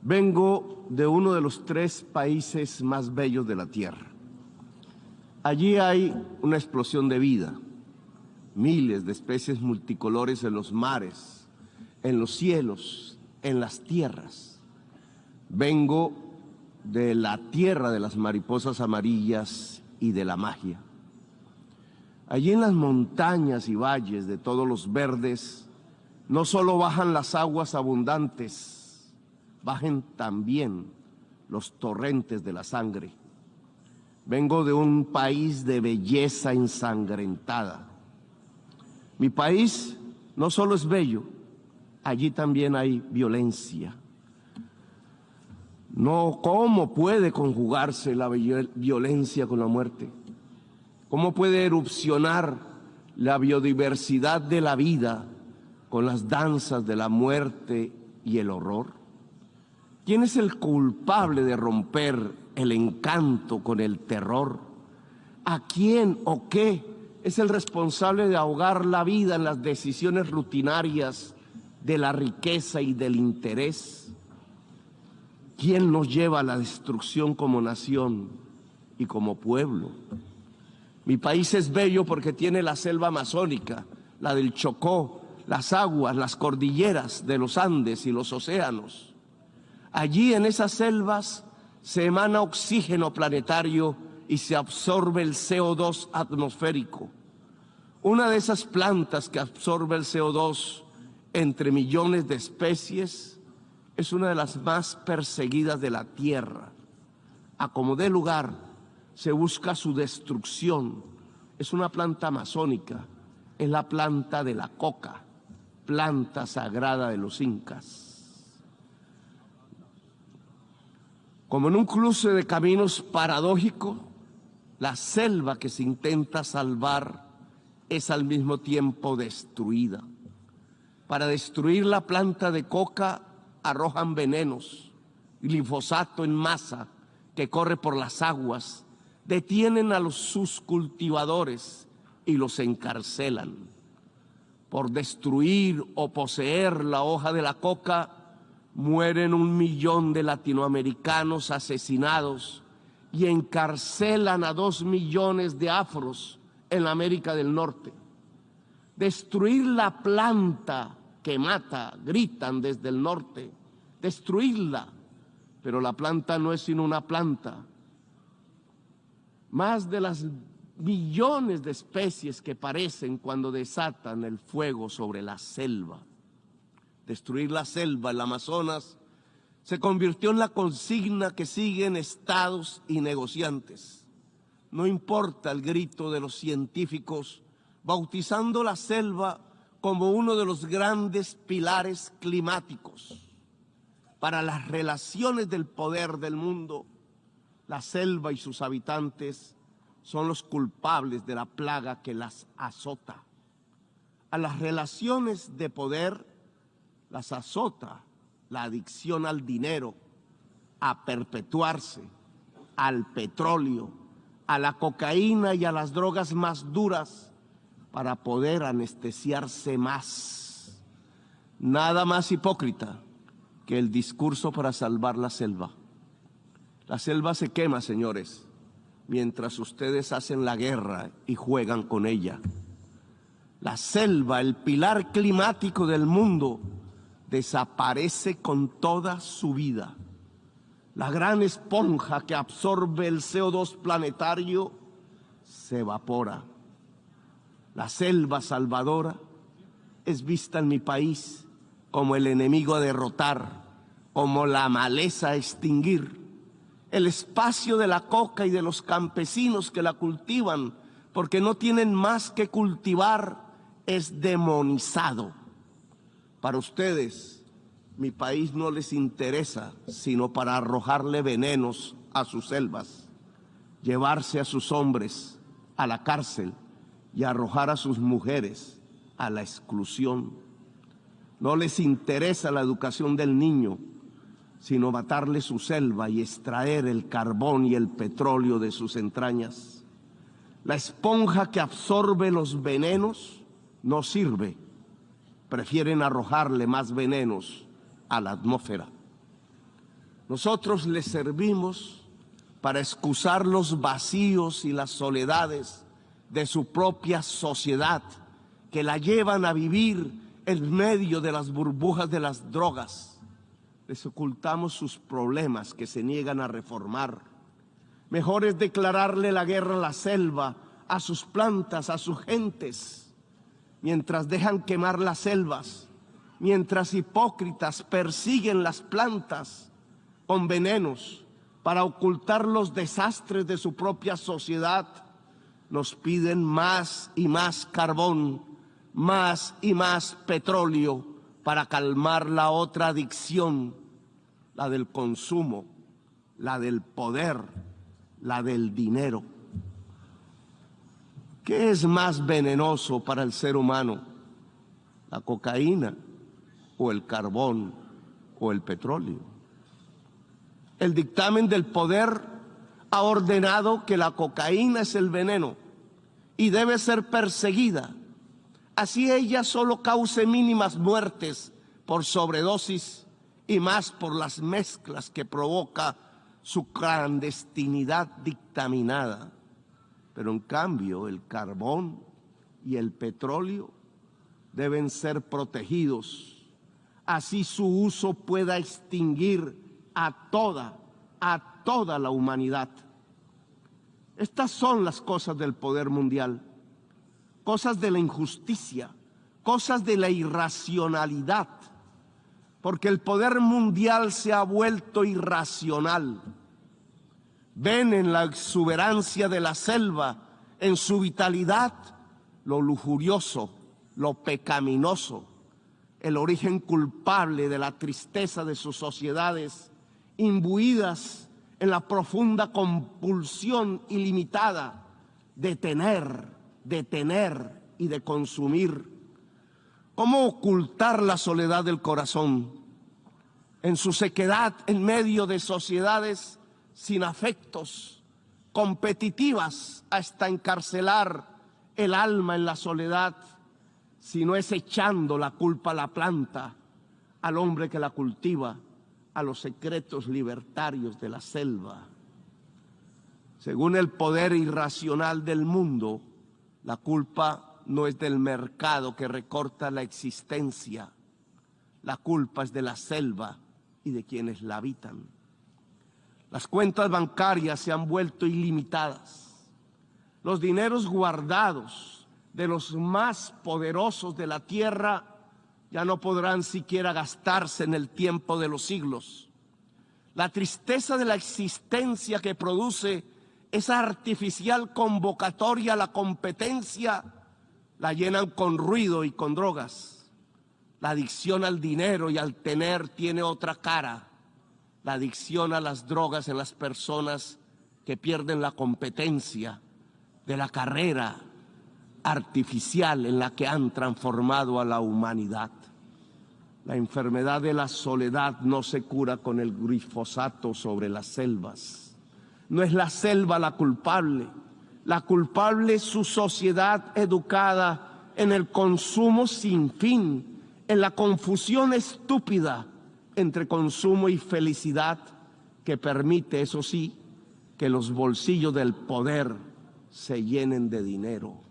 Vengo de uno de los 3 países más bellos de la Tierra. Allí hay una explosión de vida, miles de especies multicolores en los mares, en los cielos, en las tierras. Vengo de la tierra de las mariposas amarillas y de la magia. Allí en las montañas y valles de todos los verdes, no solo bajan las aguas abundantes, bajen también los torrentes de la sangre. Vengo de un país de belleza ensangrentada. Mi país no solo es bello, allí también hay violencia. No, ¿cómo puede conjugarse la violencia con la muerte? ¿Cómo puede erupcionar la biodiversidad de la vida con las danzas de la muerte y el horror? ¿Quién es el culpable de romper el encanto con el terror? ¿A quién o qué es el responsable de ahogar la vida en las decisiones rutinarias de la riqueza y del interés? ¿Quién nos lleva a la destrucción como nación y como pueblo? Mi país es bello porque tiene la selva amazónica, la del Chocó, las aguas, las cordilleras de los Andes y los océanos. Allí en esas selvas se emana oxígeno planetario y se absorbe el CO2 atmosférico. Una de esas plantas que absorbe el CO2 entre millones de especies es una de las más perseguidas de la Tierra. A como dé lugar, se busca su destrucción. Es una planta amazónica, es la planta de la coca, planta sagrada de los incas. Como en un cruce de caminos paradójico, la selva que se intenta salvar es al mismo tiempo destruida. Para destruir la planta de coca arrojan venenos, glifosato en masa que corre por las aguas, detienen a sus cultivadores y los encarcelan. Por destruir o poseer la hoja de la coca, mueren 1 millón de latinoamericanos asesinados y encarcelan a 2 millones de afros en la América del Norte. Destruir la planta que mata, gritan desde el norte, destruirla, pero la planta no es sino una planta. Más de las millones de especies que parecen cuando desatan el fuego sobre la selva. Destruir la selva, el Amazonas, se convirtió en la consigna que siguen estados y negociantes. No importa el grito de los científicos, bautizando la selva como uno de los grandes pilares climáticos. Para las relaciones del poder del mundo, la selva y sus habitantes son los culpables de la plaga que las azota. A las relaciones de poder las azota la adicción al dinero, a perpetuarse, al petróleo, a la cocaína y a las drogas más duras para poder anestesiarse más. Nada más hipócrita que el discurso para salvar la selva. La selva se quema, señores, mientras ustedes hacen la guerra y juegan con ella. La selva, el pilar climático del mundo, desaparece con toda su vida. La gran esponja que absorbe el CO2 planetario se evapora. La selva salvadora es vista en mi país como el enemigo a derrotar, como la maleza a extinguir. El espacio de la coca y de los campesinos que la cultivan, porque no tienen más que cultivar, es demonizado. Para ustedes, mi país no les interesa, sino para arrojarle venenos a sus selvas, llevarse a sus hombres a la cárcel y arrojar a sus mujeres a la exclusión. No les interesa la educación del niño, sino matarle su selva y extraer el carbón y el petróleo de sus entrañas. La esponja que absorbe los venenos no sirve. Prefieren arrojarle más venenos a la atmósfera. Nosotros les servimos para excusar los vacíos y las soledades de su propia sociedad, que la llevan a vivir en medio de las burbujas de las drogas. Les ocultamos sus problemas que se niegan a reformar. Mejor es declararle la guerra a la selva, a sus plantas, a sus gentes, mientras dejan quemar las selvas, mientras hipócritas persiguen las plantas con venenos para ocultar los desastres de su propia sociedad. Nos piden más y más carbón, más y más petróleo para calmar la otra adicción, la del consumo, la del poder, la del dinero. ¿Qué es más venenoso para el ser humano? ¿La cocaína o el carbón o el petróleo? El dictamen del poder ha ordenado que la cocaína es el veneno y debe ser perseguida. Así ella solo cause mínimas muertes por sobredosis y más por las mezclas que provoca su clandestinidad dictaminada. Pero en cambio el carbón y el petróleo deben ser protegidos. Así su uso pueda extinguir a toda la humanidad. Estas son las cosas del poder mundial, cosas de la injusticia, cosas de la irracionalidad, porque el poder mundial se ha vuelto irracional. Ven en la exuberancia de la selva, en su vitalidad, lo lujurioso, lo pecaminoso, el origen culpable de la tristeza de sus sociedades, imbuidas en la profunda compulsión ilimitada de tener y de consumir. ¿Cómo ocultar la soledad del corazón en su sequedad en medio de sociedades sin afectos, competitivas hasta encarcelar el alma en la soledad, si no es echando la culpa a la planta, al hombre que la cultiva, a los secretos libertarios de la selva? Según el poder irracional del mundo, la culpa no es del mercado que recorta la existencia, la culpa es de la selva y de quienes la habitan. Las cuentas bancarias se han vuelto ilimitadas. Los dineros guardados de los más poderosos de la tierra ya no podrán siquiera gastarse en el tiempo de los siglos. La tristeza de la existencia que produce esa artificial convocatoria a la competencia la llenan con ruido y con drogas. La adicción al dinero y al tener tiene otra cara. La adicción a las drogas en las personas que pierden la competencia de la carrera artificial en la que han transformado a la humanidad. La enfermedad de la soledad no se cura con el glifosato sobre las selvas. No es la selva la culpable es su sociedad educada en el consumo sin fin, en la confusión estúpida entre consumo y felicidad que permite, eso sí, que los bolsillos del poder se llenen de dinero.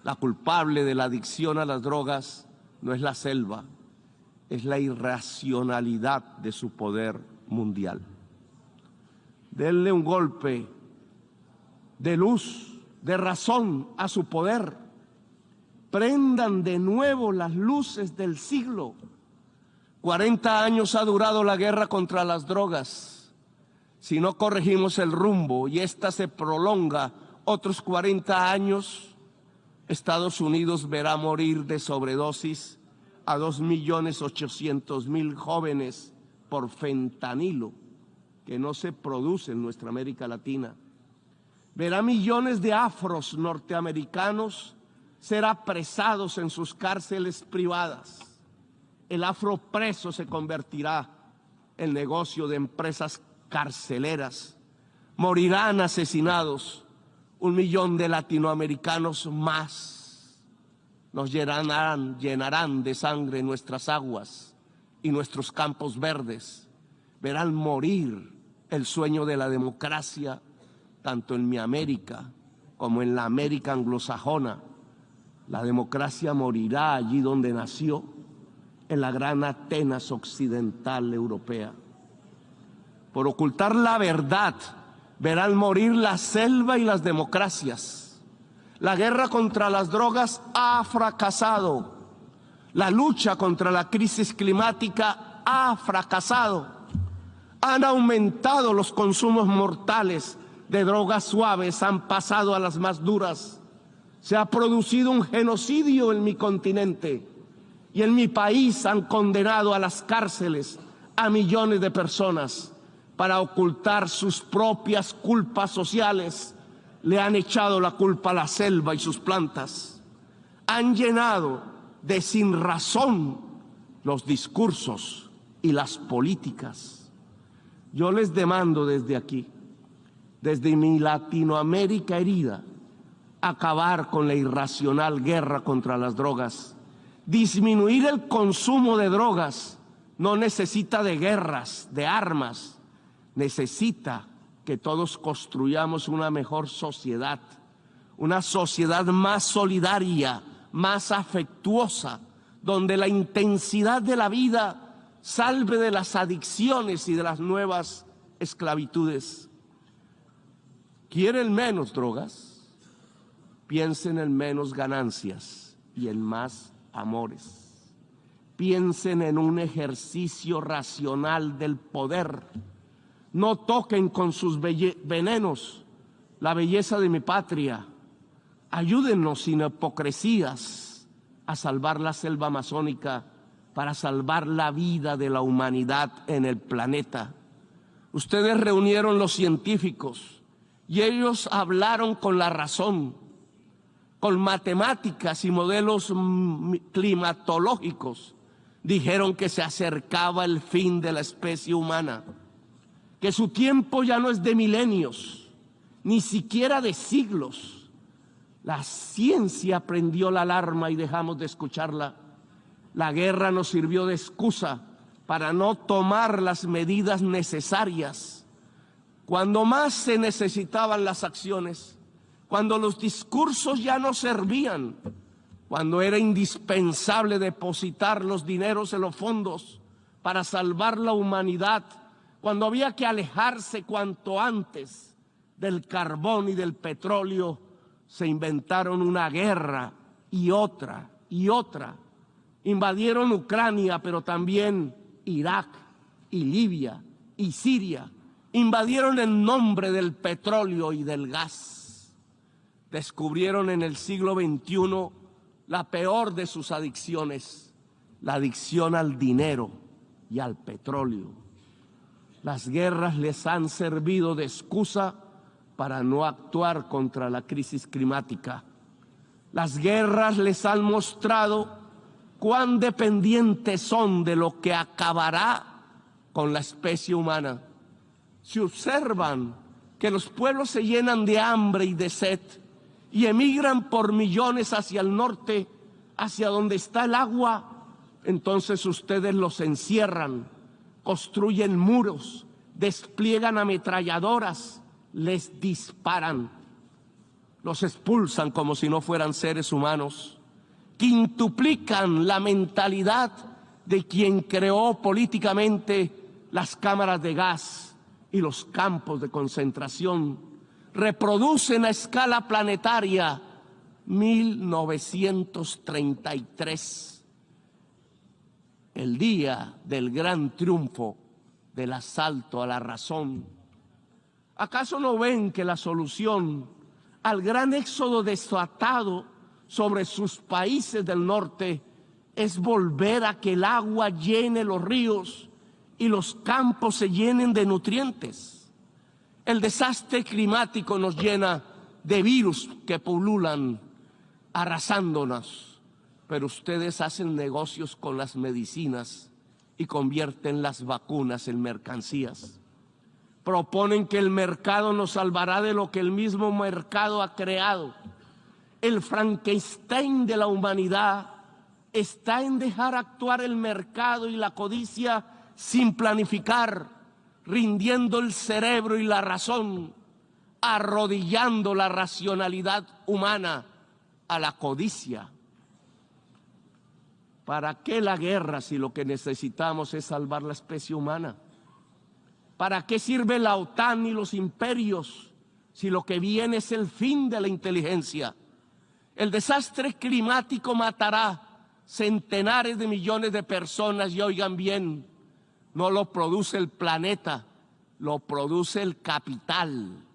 La culpable de la adicción a las drogas no es la selva, es la irracionalidad de su poder mundial. Denle un golpe de luz, de razón a su poder. Prendan de nuevo las luces del siglo. 40 años ha durado la guerra contra las drogas. Si no corregimos el rumbo y esta se prolonga otros 40 años, Estados Unidos verá morir de sobredosis a 2.800.000 jóvenes por fentanilo, que no se produce en nuestra América Latina. Verá millones de afros norteamericanos ser apresados en sus cárceles privadas. El afropreso se convertirá en negocio de empresas carceleras. Morirán asesinados 1 millón de latinoamericanos más. Nos llenarán de sangre nuestras aguas y nuestros campos verdes. verán morir el sueño de la democracia, tanto en mi América como en la América anglosajona. La democracia morirá allí donde nació, en la gran Atenas occidental europea. Por ocultar la verdad, verán morir la selva y las democracias. La guerra contra las drogas ha fracasado. La lucha contra la crisis climática ha fracasado. Han aumentado los consumos mortales de drogas suaves, han pasado a las más duras. Se ha producido un genocidio en mi continente y en mi país han condenado a las cárceles a millones de personas para ocultar sus propias culpas sociales. Le han echado la culpa a la selva y sus plantas. Han llenado de sinrazón los discursos y las políticas. Yo les demando desde aquí, desde mi Latinoamérica herida, acabar con la irracional guerra contra las drogas. Disminuir el consumo de drogas no necesita de guerras, de armas. Necesita que todos construyamos una mejor sociedad, una sociedad más solidaria, más afectuosa, donde la intensidad de la vida salve de las adicciones y de las nuevas esclavitudes. ¿Quieren menos drogas? Piensen en menos ganancias y en más amores. Piensen en un ejercicio racional del poder. No toquen con sus venenos la belleza de mi patria. Ayúdennos sin hipocresías a salvar la selva amazónica para salvar la vida de la humanidad en el planeta. Ustedes reunieron los científicos y ellos hablaron con la razón, con matemáticas y modelos climatológicos. Dijeron que se acercaba el fin de la especie humana, que su tiempo ya no es de milenios, ni siquiera de siglos. La ciencia prendió la alarma y dejamos de escucharla. La guerra nos sirvió de excusa para no tomar las medidas necesarias. Cuando más se necesitaban las acciones, cuando los discursos ya no servían, cuando era indispensable depositar los dineros en los fondos para salvar la humanidad, cuando había que alejarse cuanto antes del carbón y del petróleo, se inventaron una guerra y otra y otra. Invadieron Ucrania, pero también Irak y Libia y Siria. Invadieron en nombre del petróleo y del gas. Descubrieron en el siglo XXI la peor de sus adicciones, la adicción al dinero y al petróleo. Las guerras les han servido de excusa para no actuar contra la crisis climática. Las guerras les han mostrado cuán dependientes son de lo que acabará con la especie humana. Si observan que los pueblos se llenan de hambre y de sed y emigran por millones hacia el norte, hacia donde está el agua, entonces ustedes los encierran, construyen muros, despliegan ametralladoras, les disparan, los expulsan como si no fueran seres humanos, quintuplican la mentalidad de quien creó políticamente las cámaras de gas y los campos de concentración, reproducen a escala planetaria 1933, el día del gran triunfo del asalto a la razón. ¿Acaso no ven que la solución al gran éxodo desatado sobre sus países del norte es volver a que el agua llene los ríos y los campos se llenen de nutrientes? El desastre climático nos llena de virus que pululan, arrasándonos, pero ustedes hacen negocios con las medicinas y convierten las vacunas en mercancías. Proponen que el mercado nos salvará de lo que el mismo mercado ha creado. El Frankenstein de la humanidad está en dejar actuar el mercado y la codicia sin planificar, rindiendo el cerebro y la razón, arrodillando la racionalidad humana a la codicia. ¿Para qué la guerra si lo que necesitamos es salvar la especie humana? ¿Para qué sirve la OTAN y los imperios si lo que viene es el fin de la inteligencia? El desastre climático matará centenares de millones de personas y oigan bien, no lo produce el planeta, lo produce el capital.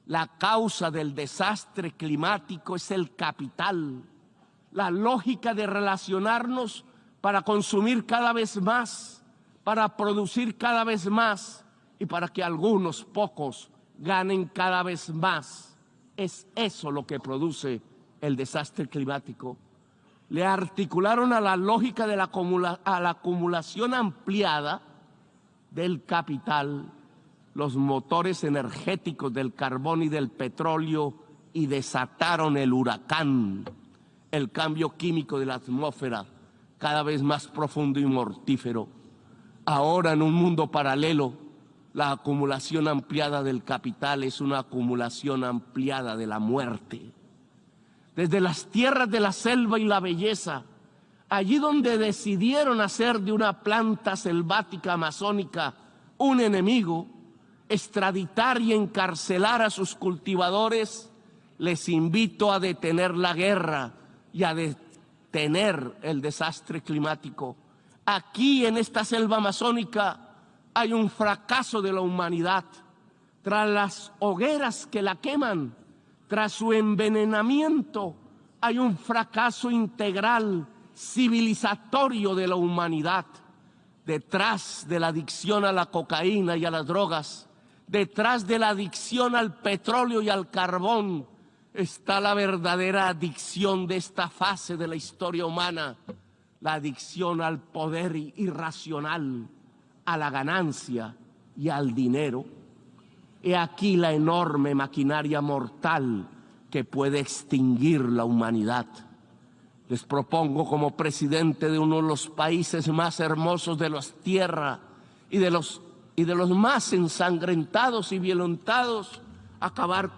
La causa del desastre climático es el capital. La lógica de relacionarnos para consumir cada vez más, para producir cada vez más y para que algunos pocos ganen cada vez más. Es eso lo que produce el desastre climático. Le articularon a la lógica de la acumulación ampliada del capital los motores energéticos del carbón y del petróleo y desataron el huracán, el cambio químico de la atmósfera, cada vez más profundo y mortífero. Ahora, en un mundo paralelo, la acumulación ampliada del capital es una acumulación ampliada de la muerte. Desde las tierras de la selva y la belleza, allí donde decidieron hacer de una planta selvática amazónica un enemigo, extraditar y encarcelar a sus cultivadores, les invito a detener la guerra y a detener el desastre climático. Aquí en esta selva amazónica hay un fracaso de la humanidad. Tras las hogueras que la queman, tras su envenenamiento, hay un fracaso integral, civilizatorio de la humanidad. Detrás de la adicción a la cocaína y a las drogas, detrás de la adicción al petróleo y al carbón, está la verdadera adicción de esta fase de la historia humana, la adicción al poder irracional, a la ganancia y al dinero. He aquí la enorme maquinaria mortal que puede extinguir la humanidad. Les propongo como presidente de uno de los países más hermosos de la tierra y de los más ensangrentados y violentados, acabar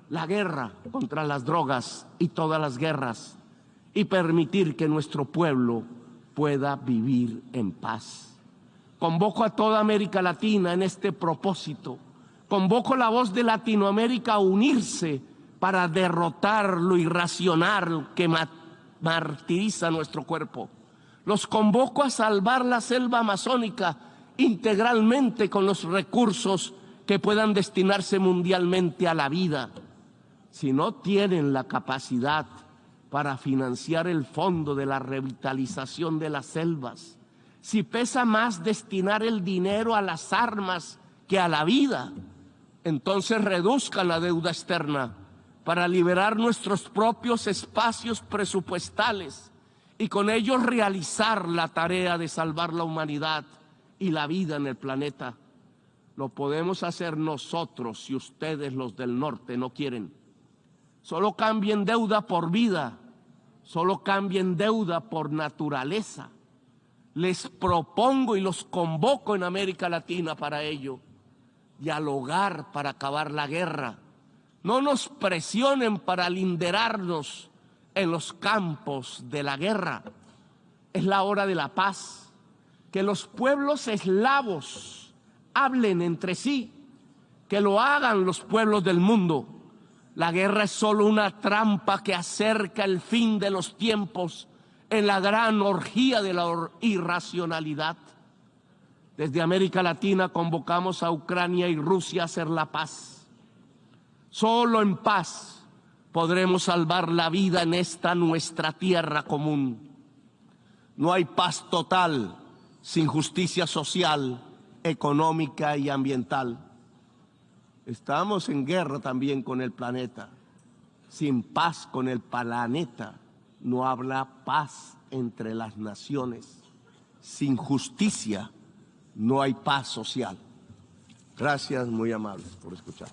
la guerra contra las drogas y todas las guerras y permitir que nuestro pueblo pueda vivir en paz. Convoco a toda América Latina en este propósito. Convoco la voz de Latinoamérica a unirse para derrotar lo irracional que martiriza nuestro cuerpo. Los convoco a salvar la selva amazónica integralmente con los recursos que puedan destinarse mundialmente a la vida. Si no tienen la capacidad para financiar el fondo de la revitalización de las selvas, si pesa más destinar el dinero a las armas que a la vida, entonces reduzcan la deuda externa para liberar nuestros propios espacios presupuestales y con ellos realizar la tarea de salvar la humanidad y la vida en el planeta. Lo podemos hacer nosotros si ustedes, los del norte, no quieren. Solo cambien deuda por vida, solo cambien deuda por naturaleza. Les propongo y los convoco en América Latina para ello. Dialogar para acabar la guerra. No nos presionen para linderarnos en los campos de la guerra. Es la hora de la paz. Que los pueblos eslavos hablen entre sí, que lo hagan los pueblos del mundo. La guerra es solo una trampa que acerca el fin de los tiempos en la gran orgía de la irracionalidad. Desde América Latina convocamos a Ucrania y Rusia a hacer la paz. Solo en paz podremos salvar la vida en esta nuestra tierra común. No hay paz total sin justicia social, económica y ambiental. Estamos en guerra también con el planeta. Sin paz con el planeta no habrá paz entre las naciones. Sin justicia no hay paz social. Gracias, muy amables, por escuchar.